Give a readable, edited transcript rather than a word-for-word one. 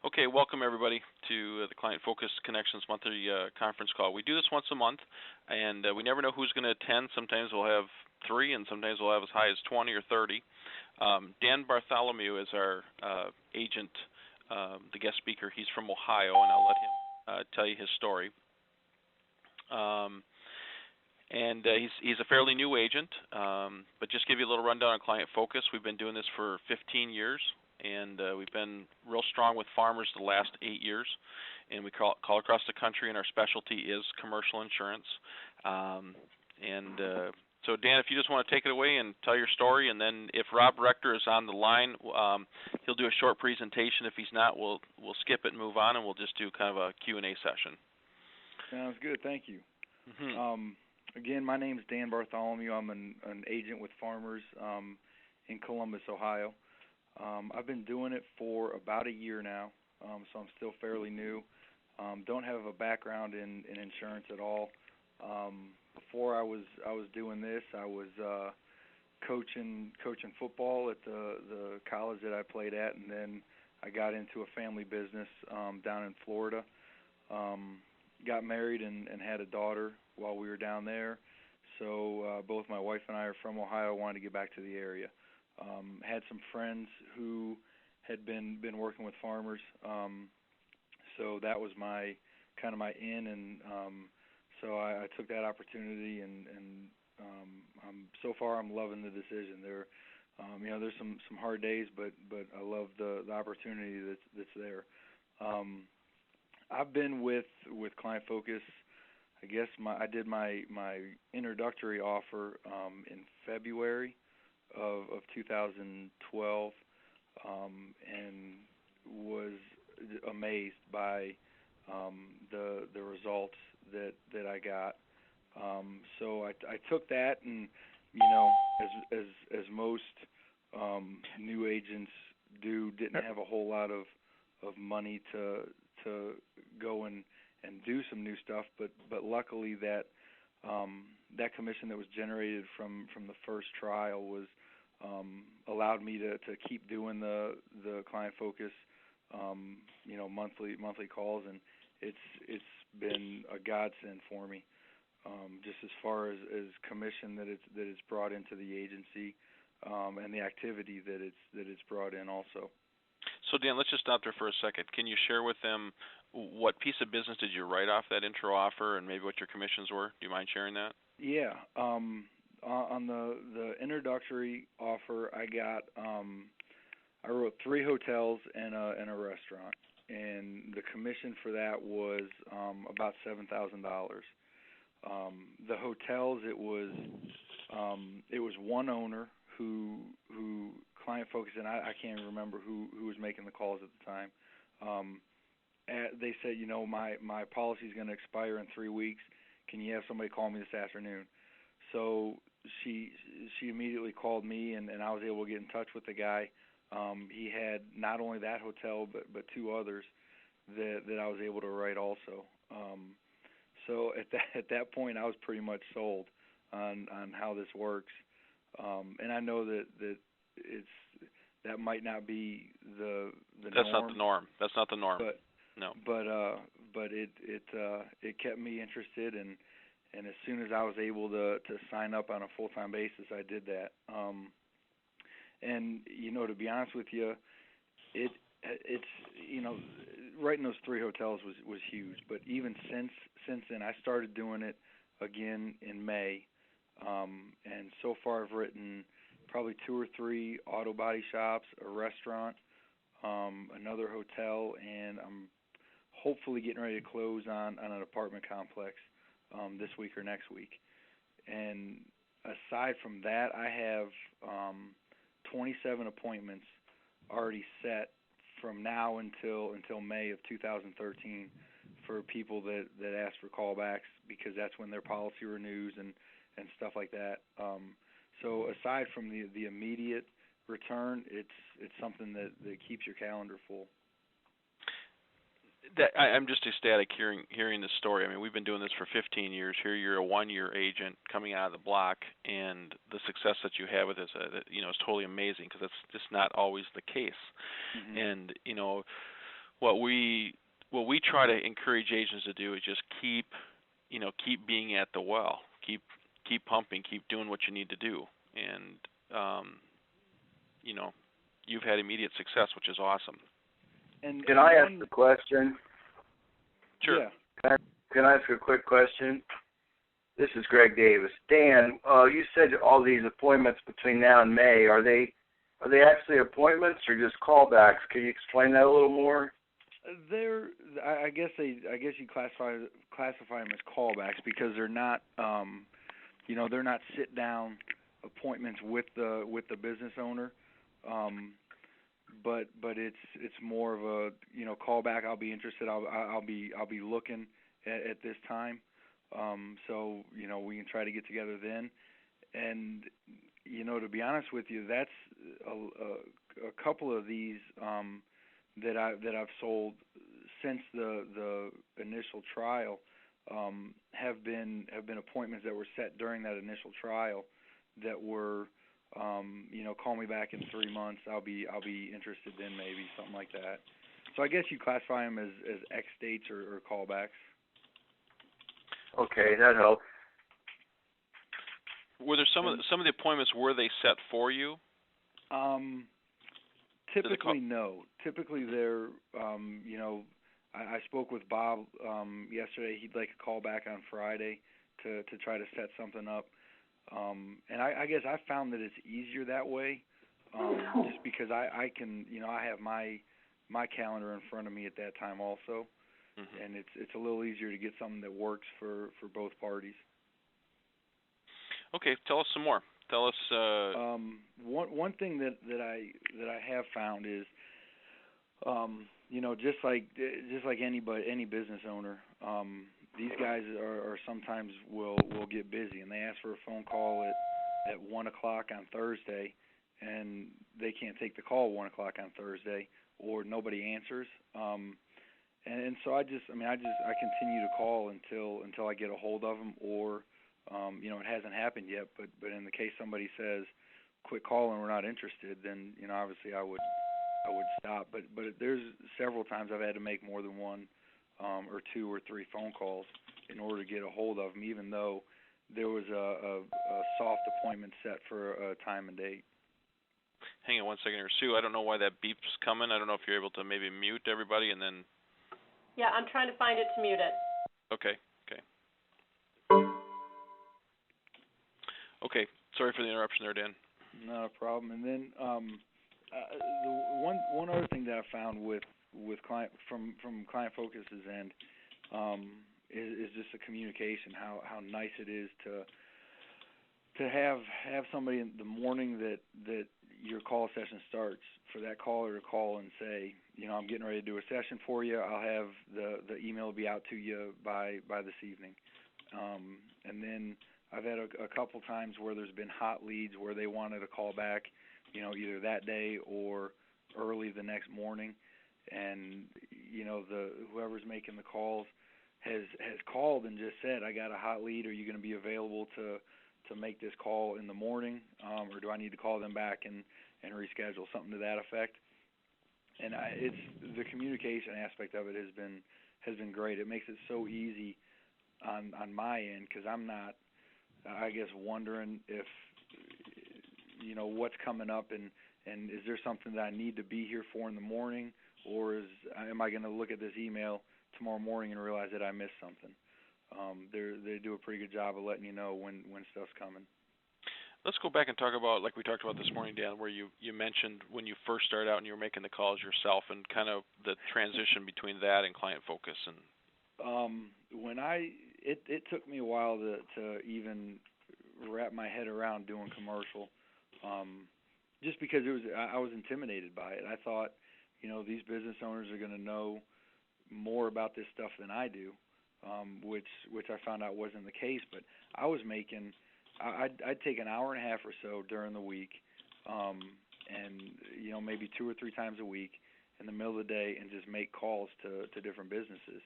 Okay, welcome everybody to the Client Focused Connections monthly conference call. We do this once a month, and we never know who's going to attend. Sometimes we'll have 3, and sometimes we'll have as high as 20 or 30. Dan Bartholomew is our agent, the guest speaker. He's from Ohio, and I'll let him tell you his story. He's a fairly new agent, but just give you a little rundown on Client Focus. We've been doing this for 15 years. And we've been real strong with farmers the last 8 years, and we call across the country, and our specialty is commercial insurance. So, Dan, if you just want to take it away and tell your story, and then if Rob Rector is on the line, he'll do a short presentation. If he's not, we'll skip it and move on, and we'll just do kind of a Q&A session. Sounds good. Thank you. Mm-hmm. Again, my name is Dan Bartholomew. I'm an agent with farmers in Columbus, Ohio. I've been doing it for about a year now, so I'm still fairly new. Don't have a background in insurance at all. Before I was doing this, I was coaching football at the college that I played at, and then I got into a family business down in Florida. Got married and had a daughter while we were down there. So both my wife and I are from Ohio. Wanted to get back to the area. Had some friends who had been working with farmers, so that was my in, and so I took that opportunity, and so far I'm loving the decision. There's some hard days, but I love the opportunity that's there. I've been with Client Focus. I guess I did my introductory offer in February of 2012, and was amazed by the results that I got. So I took that, and as most new agents do, didn't have a whole lot of money to go and do some new stuff, but luckily that commission that was generated from the first trial was allowed me to keep doing the Client Focus monthly calls, and it's been a godsend for me, just as far as commission that it's brought into the agency, and the activity that it's brought in also. So, Dan, let's just stop there for a second. Can you share with them what piece of business did you write off that intro offer, and maybe what your commissions were? Do you mind sharing that? Yeah. On the introductory offer, I wrote 3 hotels and a restaurant, and the commission for that was about $7,000. The hotels, it was one owner who Client Focus, and I can't remember who was making the calls at the time. They said, my policy is going to expire in 3 weeks. Can you have somebody call me this afternoon? So she immediately called me, and I was able to get in touch with the guy. He had not only that hotel, but 2 others that I was able to write also. So at that point, I was pretty much sold on how this works. And I know that that might not be the That's norm. not the norm. That's not the norm. But no. But it kept me interested, and as soon as I was able to sign up on a full-time basis, I did that. And to be honest with you, it's writing those 3 hotels was huge. But even since then, I started doing it again in May, and so far I've written probably 2 or 3 auto body shops, a restaurant, another hotel, and I'm hopefully getting ready to close on an apartment complex this week or next week. And aside from that, I have 27 appointments already set from now until May of 2013 for people that ask for callbacks, because that's when their policy renews and stuff like that. So aside from the immediate return, it's something that keeps your calendar full. I'm just ecstatic hearing this story. I mean, we've been doing this for 15 years. Here you're a one-year agent coming out of the block, and the success that you have with this, is totally amazing, because that's just not always the case. Mm-hmm. And, what we try to encourage agents to do is just keep being at the well, keep pumping, keep doing what you need to do, and you know, you've had immediate success, which is awesome. And can I ask a question? Sure. Yeah. Can I ask a quick question? This is Greg Davis. Dan, you said all these appointments between now and May, are they actually appointments or just callbacks? Can you explain that a little more? I guess you classify them as callbacks because they're not they're not sit down appointments with the business owner. But it's more of a callback. I'll be interested. I'll be looking at this time. So we can try to get together then. And to be honest with you, that's a couple of these that I've sold since the initial trial have been appointments that were set during that initial trial that were call me back in 3 months. I'll be interested then, maybe something like that. So I guess you classify them as X dates or callbacks. Okay, that helps. Were there some of the appointments, were they set for you? Typically no. Typically they're I spoke with Bob yesterday. He'd like a call back on Friday to try to set something up. And I guess I found that it's easier that way, just because I can, I have my calendar in front of me at that time also, and it's a little easier to get something that works for both parties. Okay, tell us some more. Tell us. One thing that I have found is, just like any business owner. These guys are sometimes will get busy, and they ask for a phone call at 1 o'clock on Thursday, and they can't take the call at 1 o'clock on Thursday, or nobody answers. And so I continue to call until I get a hold of them, or it hasn't happened yet. But in the case somebody says, "Quit calling, we're not interested," then obviously I would stop. But there's several times I've had to make more than one. Or 2 or 3 phone calls in order to get a hold of them, even though there was a soft appointment set for a time and date. Hang on one second here, Sue. I don't know why that beep's coming. I don't know if you're able to maybe mute everybody and then. Yeah, I'm trying to find it to mute it. Okay. Okay. Sorry for the interruption there, Dan. Not a problem. And then the one other thing that I found with client from Client Focus's end is just the communication. How nice it is to have somebody in the morning that your call session starts, for that caller to call and say, I'm getting ready to do a session for you. I'll have the email be out to you by this evening. And then I've had a couple times where there's been hot leads where they wanted a call back, either that day or early the next morning. And whoever's making the calls has called and just said, I got a hot lead. Are you going to be available to make this call in the morning, or do I need to call them back and reschedule, something to that effect? And it's the communication aspect of it has been great. It makes it so easy on my end, because I'm not, I guess, wondering if what's coming up and is there something that I need to be here for in the morning, or am I going to look at this email tomorrow morning and realize that I missed something? They do a pretty good job of letting you know when stuff's coming. Let's go back and talk about, like we talked about this morning, Dan, where you mentioned when you first started out and you were making the calls yourself, and kind of the transition between that and Client Focus. And it took me a while to even wrap my head around doing commercial, just because I was intimidated by it. I thought, these business owners are going to know more about this stuff than I do, which I found out wasn't the case. But I was making, I'd take an hour and a half or so during the week, and maybe 2 or 3 times a week in the middle of the day, and just make calls to different businesses.